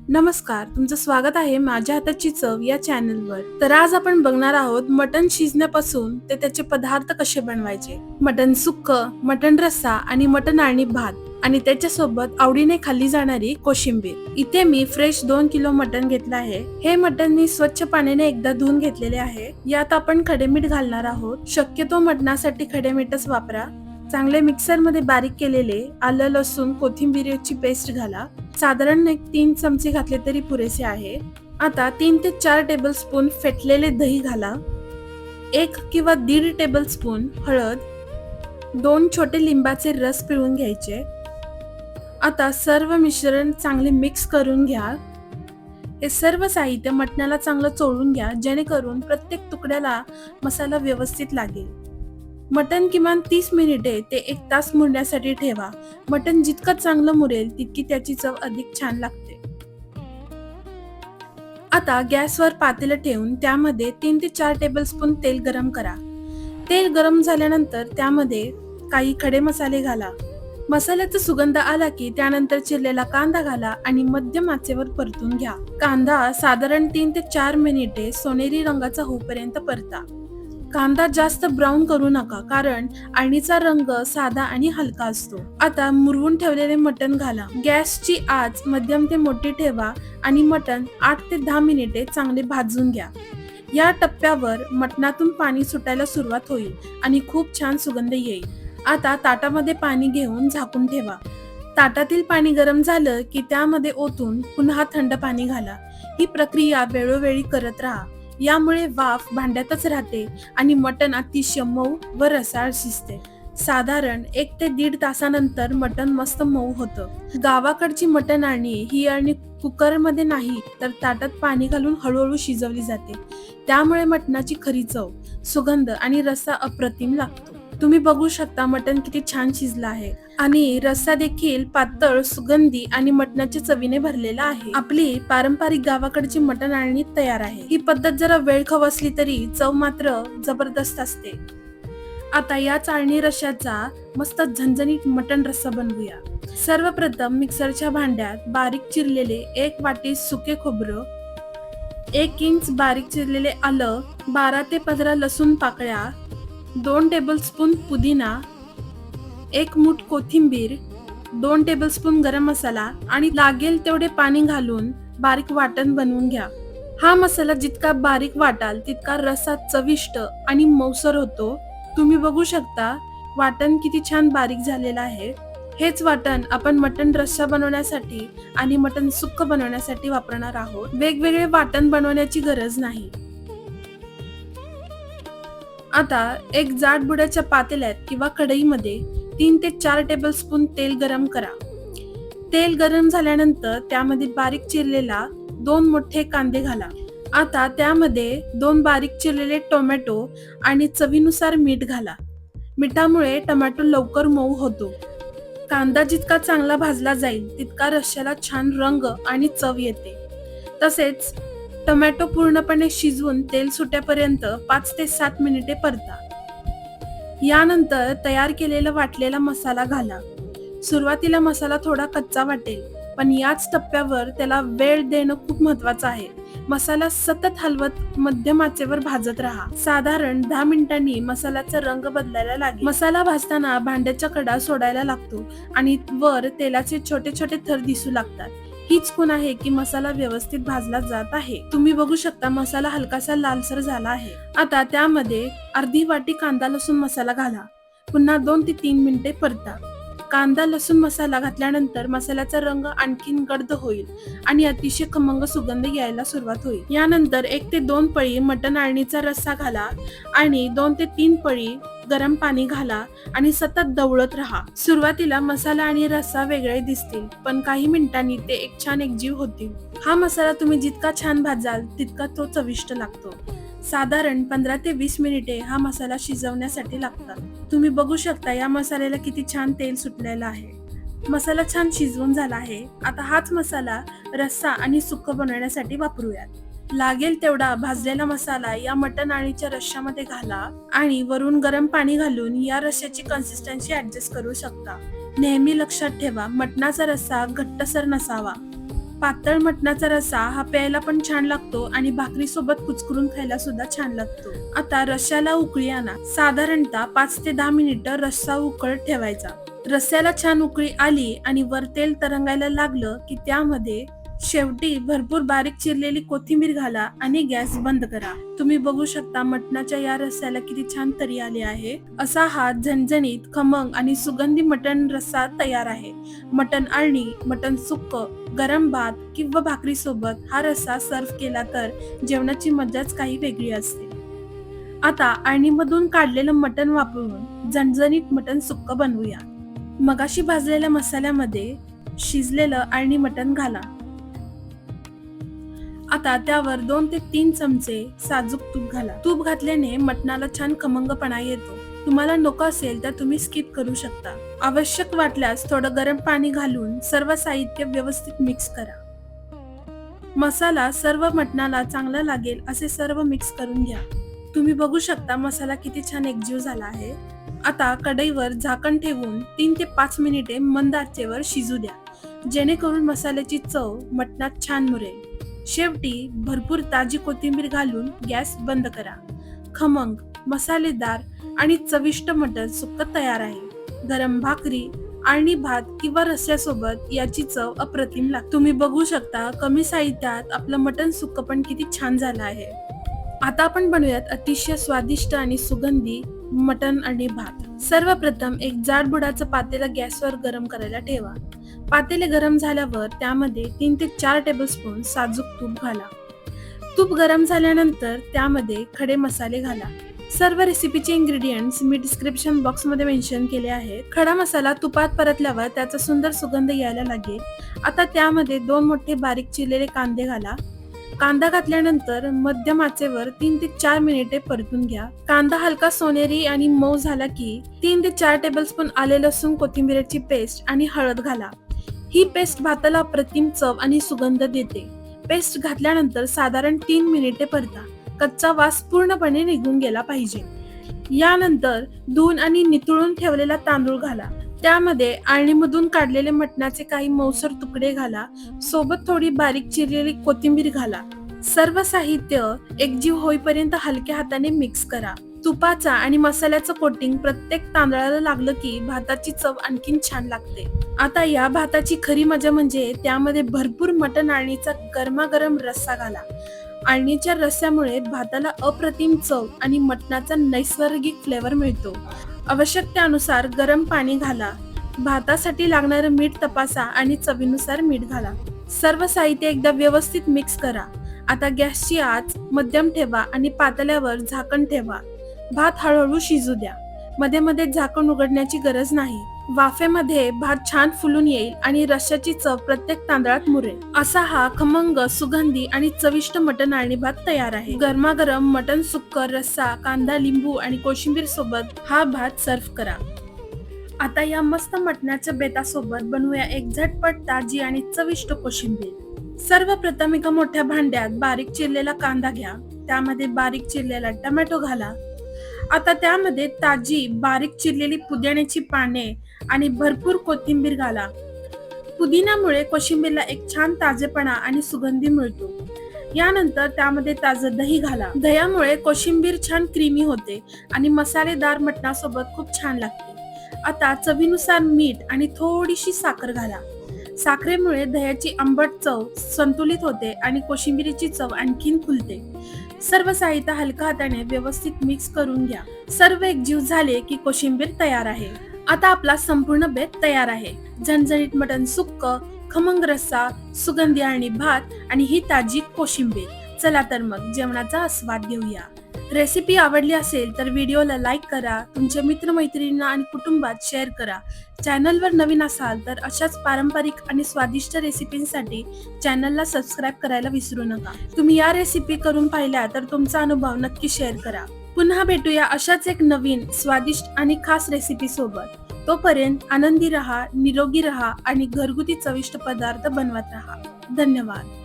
नमस्कार, तुमचं स्वागत आहे माझ्या हाताची चव या चॅनलवर. तर आज आपण बघणार आहोत मटण शिजण्यापासून ते त्याचे पदार्थ कसे बनवायचे. मटण सुक्क, मटण रस्सा आणि मटण आणि भात आणि त्याच्यासोबत आवडीने खाल्ली जाणारी कोशिंबीर. इथे मी फ्रेश 2 किलो मटण घेतलं आहे. हे मटण मी स्वच्छ पाण्याने एकदा धुवून घेतलेले आहे. यात आपण खडे मीठ घालणार आहोत. शक्यतो मटणासाठी खडे मीठच वापरा. चांगले मिक्सर मध्ये बारीक केलेले आलं लसूण कोथिंबीरची पेस्ट घाला. साधारण 3 चमचे घातले तरी पुरेसे आहे. आता 3 ते 4 टेबलस्पून फेटलेले दही घाला. 1 किंवा 1.5 टेबलस्पून हळद. 2 छोटे लिंबाचे रस पिळून घ्यायचे. आता सर्व मिश्रण चांगले मिक्स करून घ्या. हे सर्व साहित्य मटणाला चांगलं चोळून घ्या, जेणेकरून प्रत्येक तुकड्याला मसाला व्यवस्थित लागेल. मटण किमान 30 मिनिटे ते 1 तास मुरण्यासाठी ठेवा. मटण जितकं चांगलं मुरेल तितकी त्याची चव अधिक छान लागते. आता गॅसवर पातेलं ठेवून त्यामध्ये 3 ते 4 टेबलस्पून तेल गरम करा. तेल गरम झाल्यानंतर त्यामध्ये काही खडे मसाले घाला. मसाल्याचा सुगंध आला की त्यानंतर चिरलेला कांदा घाला आणि मध्यम आचेवर परतून घ्या. कांदा साधारण 3 ते 4 मिनिटे सोनेरी रंगाचा होईपर्यंत परता. कांदा जास्त ब्राऊन करू नका, कारण अळणीचा रंग साधा आणि हलका असतो. आता मुरवून ठेवलेले मटण घाला. गॅसची आच मध्यम ते मोठी ठेवा आणि मटण 8 ते 10 मिनिटे चांगले भाजून घ्या. या टप्प्यावर मटणातून पाणी सुटायला सुरुवात होईल आणि खूप छान सुगंध येईल. आता ताटामध्ये पाणी घेऊन झाकून ठेवा. ताटातील पाणी गरम झालं की त्यामध्ये ओतून पुन्हा थंड पाणी घाला. ही प्रक्रिया वेळोवेळी करत राहा. यामुळे वाफ भांड्यातच राहते आणि मटण अतिशय मऊ व रसाळ शिजते. साधारण 1 ते 1.5 तासानंतर मटण मस्त मऊ होतं. गावाकडची मटण अळणी ही अळणी कुकरमध्ये नाही तर ताटात पाणी घालून हळूहळू शिजवली जाते. त्यामुळे मटणाची खरी चव, सुगंध आणि रस्सा अप्रतिम लागतो. तुम्ही बघू शकता मटण किती छान शिजलं आहे आणि रस्सा देखील पातळ, सुगंधी आणि मटणाच्या चवीने भरलेला आहे. आपली पारंपरिक गावाकडची मटण अळणी तयार आहे. ही पद्धत जरा वेळखाऊ असली तरी चव मात्र जबरदस्त असते. आता या चाळणी रश्याचा मस्त झणझणीत मटण रस्सा बनवूया. सर्वप्रथम मिक्सरच्या भांड्यात बारीक चिरलेले 1 वाटी सुके खोबरं, 1 इंच बारीक चिरलेले आलं, 12 ते 15 लसूण पाकळ्या, 2 टेबलस्पून पुदिना, 1 मूठ कोथिंबीर, 2 टेबलस्पून गरम मसाला आणि लागेल तेवढे पाणी घालून बारीक वाटण बनवून घ्या. हा मसाला जितका बारीक वाटाल तितका रस्सा चविष्ट आणि मऊसर होतो. तुम्ही बघू शकता वाटण किती छान बारीक झालेलं आहे. हेच वाटण आपण मटण रस्सा बनवण्यासाठी आणि मटण सुक्क बनवण्यासाठी वापरणार आहोत. वेगवेगळे वाटण बनवण्याची गरज नाही. आता एक जाड बुडाच्या पातेल्यात किंवा कढईमध्ये 3 ते 4 टेबलस्पून तेल गरम करा. तेल गरम झाल्यानंतर त्यामध्ये बारीक चिरलेला 2 मोठे कांदे घाला. आता त्यामध्ये 2 बारीक चिरलेले टोमॅटो आणि चवीनुसार मीठ घाला. मिठामुळे टोमॅटो लवकर मऊ होतो. कांदा जितका चांगला भाजला जाईल तितका रश्श्याला छान रंग आणि चव येते. तसेच टोमॅटो पूर्णपणे शिजवून तेल सुटेपर्यंत 5 ते 7 मिनिटे परता. यानंतर तयार केलेला वाटलेला मसाला घाला. सुरुवातीला मसाला थोडा कच्चा वाटेल, पण याच टप्प्यावर त्याला वेळ देणं खूप महत्वाचं आहे. मसाला सतत हलवत मध्यम आचेवर भाजत राहा. साधारण 10 मिनिटांनी मसाल्याचा रंग बदलायला लागेल. मसाला भाजताना भांड्याच्या कडा सोडायला लागतो आणि वर तेलाचे छोटे छोटे थर दिसू लागतात. हीच खूण आहे की मसाला व्यवस्थित भाजला जात आहे. तुम्ही बघू शकता मसाला हलकासा लालसर झाला आहे. आता त्यामध्ये अर्धी वाटी कांदा लसूण मसाला घाला. पुन्हा 2 ते 3 मिनिटे परता. कांदा लसूण मसाला घातल्यानंतर मसाल्याचा रंग आणखीन गर्द होईल आणि अतिशय खमंग सुगंध यायला सुरुवात होईल. यानंतर 1 ते 2 पळी मटण अळणीचा रस्सा घाला आणि 2 ते 3 पळी गरम पाणी घाला आणि सतत ढवळत राहा. सुरुवातीला मसाला आणि रस्सा वेगळे दिसतील, पण काही मिनिटांनी ते एक छान एकजीव होतील. हा मसाला तुम्ही जितका छान भाजाल तितका तो चविष्ट लागतो. साधारण 15 ते 20 मिनिटे हा मसाला शिजवण्यासाठी लागतात. तुम्ही बघू शकता या मसाल्याला किती छान तेल सुटलेलं आहे. मसाला छान शिजवून झाला आहे. आता हाच मसाला रस्सा आणि सुक्क बनवण्यासाठी वापरूयात. लागेल तेवढा भाजलेला मसाला या मटण अळणीच्या रश्श्यामध्ये घाला आणि वरून गरम पाणी घालून या रश्श्याची कन्सिस्टन्सी ऍडजस्ट करू शकता. नेहमी लक्षात ठेवा, मटणाचा रस्सा घट्टसर नसावा. पातळ मटणाचा रस्सा हा प्यायला पण छान लागतो आणि भाकरी सोबत कुचकरून खायला सुद्धा छान लागतो. आता रश्श्याला उकळी आणा. साधारणतः 5 ते 10 मिनिटं रस्सा उकळत ठेवायचा. रस्स्याला छान उकळी आली आणि वर तेल तरंगायला लागलं की त्यामध्ये शेवटी भरपूर बारीक चिरलेली कोथिंबीर घाला आणि गॅस बंद करा. तुम्ही बघू शकता मटणाच्या या रस्स्याला किती छान तरी आली आहे. असा हा झणझणीत, खमंग आणि सुगंधी मटण रस्सा तयार आहे. मटण आळणी, मटण सुक्क, गरम भात किंवा भाकरी सोबत हा रस्सा सर्व्ह केला तर जेवणाची मजाच काही वेगळी असते. आता आळणीमधून काढलेलं मटण वापरून झणझणीत मटण सुक्क बनवूया. मगाशी भाजलेल्या मसाल्यामध्ये शिजलेलं आळणी मटण घाला. आता त्यावर 2 ते 3 चमचे साजूक तूप घाला. तूप घातल्याने मटणाला छान खमंगपणा येतो. तुम्हाला नको असेल तर तुम्ही स्किप करू शकता. आवश्यक वाटल्यास थोडं गरम पाणी घालून सर्व साहित्य व्यवस्थित मिक्स करा. मसाला सर्व मटणाला चांगला लागेल असे सर्व मिक्स करून घ्या. तुम्ही बघू शकता मसाला किती छान एकजीव झाला आहे. आता कढईवर झाकण ठेवून 3 ते 5 मिनिटे मंद आचेवर शिजू द्या, जेणेकरून मसाल्याची चव मटणात छान मुरेल. शेवटी भरपूर ताजी कोथिंबीर घालून गॅस बंद करा. खमंग, मसालेदार आणि चविष्ट मटण सुक्क तयार आहे. गरम भाकरी, आळणी भात किंवा रस्स्यासोबत याची चव अप्रतिम लागते. तुम्ही बघू शकता कमी साहित्यात आपलं मटण सुक्क पण किती छान झालं आहे. आता आपण बनवूयात अतिशय स्वादिष्ट आणि सुगंधी मटण आणि भात. सर्वप्रथम एक जाड बुडाचं पातेलं गॅसवर गरम करायला ठेवा. पातेले गरम झाल्यावर त्यामध्ये 3 ते 4 टेबलस्पून साजूक तूप घाला. तूप गरम झाल्यानंतर त्यामध्ये खडे मसाले घाला. सर्व रेसिपीचे इन्ग्रेडियंट्स मी डिस्क्रिप्शन बॉक्स मध्ये मेन्शन केले आहेत. खडा मसाला तुपात परतल्यावर त्याचा सुंदर सुगंध यायला लागेल. आता त्यामध्ये 2 मोठे बारीक चिरलेले कांदे घाला. कांदा घातल्यानंतर मध्यम आचेवर 3 ते 4 मिनिटे परतून घ्या. कांदा हलका सोनेरी आणि मऊ झाला की 3 ते 4 टेबलस्पून आले लसूण कोथिंबीरची पेस्ट आणि हळद घाला. ही पेस्ट भाताला अप्रतिम चव आणि सुगंध देते. पेस्ट घातल्यानंतर साधारण 3 मिनिटे परता. कच्चा वास पूर्णपणे निघून गेला पाहिजे. यानंतर धुवून आणि नितळून ठेवलेला तांदूळ घाला. त्यामध्ये आळणीमधून काढलेले मटणाचे काही मऊसर तुकडे घाला. सोबत थोडी बारीक चिरलेली कोथिंबीर घाला. सर्व साहित्य एकजीव होईपर्यंत हलक्या हाताने मिक्स करा. तुपाचा आणि मसाल्याचं कोटिंग प्रत्येक तांदळाला लागलं की भाताची चव आणखीन छान लागते. आता या भाताची खरी मजा म्हणजे त्यामध्ये भरपूर मटण आळणीचा गरमागरम रस्सा घाला. आळणीच्या रस्स्यामुळे भाताला अप्रतिम चव आणि मटणाचा नैसर्गिक फ्लेवर मिळतो. आवश्यकतेनुसार गरम पाणी घाला. भातासाठी लागणारं मीठ तपासा आणि चवीनुसार मीठ घाला. सर्व साहित्य एकदा व्यवस्थित मिक्स करा. आता गॅसची आच मध्यम ठेवा आणि पातेल्यावर झाकण ठेवा. भात हळूहळू शिजू द्या. मध्ये मध्ये झाकण उघडण्याची गरज नाही. वाफेमध्ये भात छान फुलून येईल आणि रश्श्याची चव प्रत्येक तांदळात मुरेल. असा हा खमंग, सुगंधी आणि चविष्ट मटण आळणी भात तयार आहे. गरमागरम मटण सुक्क, रस्सा, कांदा, लिंबू आणि कोशिंबीर सोबत हा भात सर्व्ह करा. आता या मस्त मटणाच्या बेतासोबत बनवूया एक झटपट, ताजी आणि चविष्ट कोशिंबीर. सर्वप्रथम एका मोठ्या भांड्यात बारीक चिरलेला कांदा घ्या. त्यामध्ये बारीक चिरलेला टोमॅटो घाला. आता त्यामध्ये ताजी बारीक चिरलेली पुदिन्याची पाने आणि भरपूर कोथिंबीर घाला. पुदिन्यामुळे कोशिंबीरला एक छान ताजेपणा आणि सुगंधी मिळतो. यानंतर त्यामध्ये ताजं दही घाला. दह्यामुळे कोशिंबीर छान क्रीमी होते आणि मसालेदार मटणासोबत खूप छान लागते. आता चवीनुसार मीठ आणि थोडीशी साखर घाला. साखरेमुळे दह्याची आंबट चव संतुलित होते आणि कोशिंबीरीची चव आणखीन फुलते. सर्व साहित्य हलका हाताने व्यवस्थित मिक्स करून घ्या. सर्व एकजीव झाले की कोशिंबीर तयार आहे. आता आपला संपूर्ण बेत तयार आहे. झणझणीत मटण सुक्क, खमंग रस्सा, सुगंधी आळणी भात आणि ही ताजी कोशिंबीर. चला तर मग जेवणाचा आस्वाद घेऊया. रेसिपी आवडली असेल तर व्हिडिओला लाईक करा. तुमच्या मित्रमैत्रिणींना आणि कुटुंबात शेअर करा. चॅनलवर नवीन असाल तर अशाच पारंपरिक आणि स्वादिष्ट रेसिपींसाठी चॅनलला सबस्क्राईब करायला विसरू नका. तुम्ही या रेसिपी करून पाहिल्या तर तुमचा अनुभव नक्की शेअर करा. पुन्हा भेटूया अशाच एक नवीन, स्वादिष्ट आणि खास रेसिपी सोबत. तोपर्यंत आनंदी रहा, निरोगी रहा आणि घरगुती चविष्ट पदार्थ बनवत रहा. धन्यवाद.